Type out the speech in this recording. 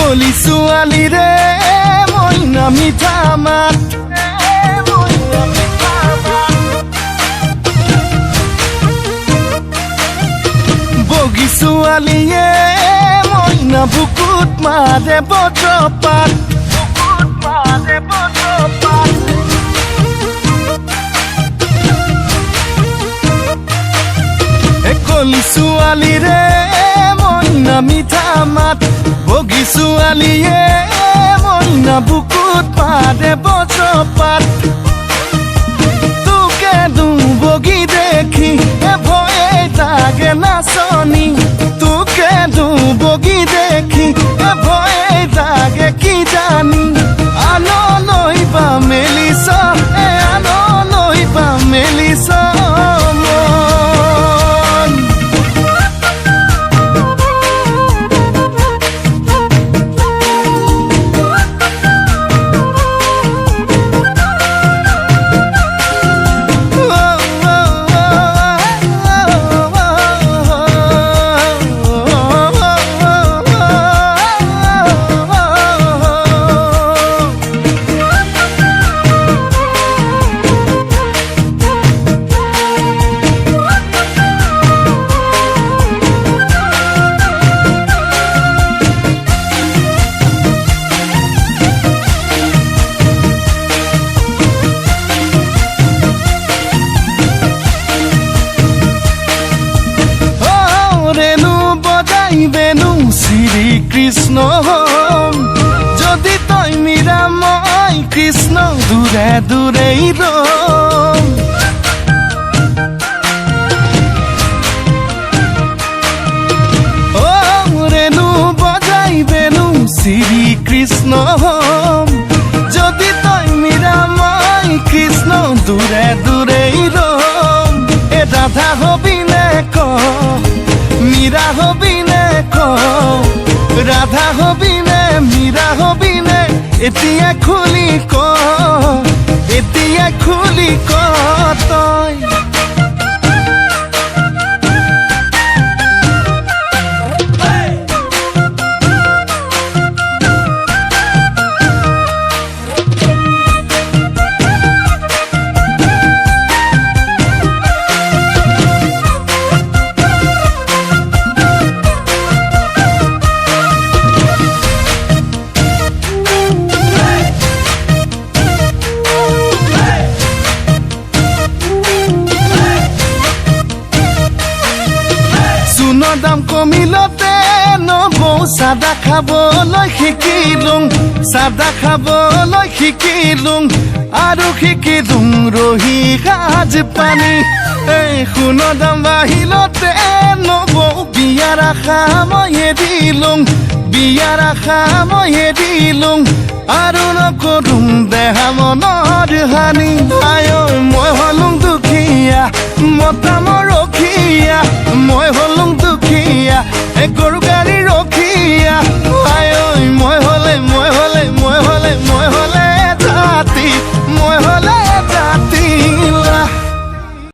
কলি ছোৱালী ৰে মইনা মিঠা মাত বগী ছোৱালীয়ে মইনা বুকুত মাৰে বজ্ৰপাত কলি ছোৱালী ৰে মইনা মিঠা মাত বগী ছোৱালীয়ে মইনা বুকুত মাৰে বজ্ৰপাত তোকে বগী দেখি ভয়ে লাগে নাচনি তোকে বগী দেখি ভয়ে লাগে কি জানি আনলৈ বা মেলিছ আনলৈ বা মেলিছ বেনু শ্রী কৃষ্ণ যদি তই মীরা মই কৃষ্ণ দূরে দূরেই রম ও রেণু বজাই বেনু শ্রী কৃষ্ণ যদি তই মীরা মই কৃষ্ণ দূরে দূরেই রম এ রাধা হবি নে ক মীরা হবি নে ক রাধা হবি নে মীরা হবি নে এতিয়া খুলি ক তই দাম কমিলতে নবৌ চাদা খাবলৈ শিকিলুং চাদা খাবলৈ শিকিলুং আৰু শিকিলুং ৰহি সাজ পানী এই সোণৰ দাম বাঢ়িলতে নবৌ বিয়াৰ আশা মই এৰিলুং আৰু নকৰুং দেহা মনৰ হানি আই মই হলুং দুখীয়া মতা মোৰ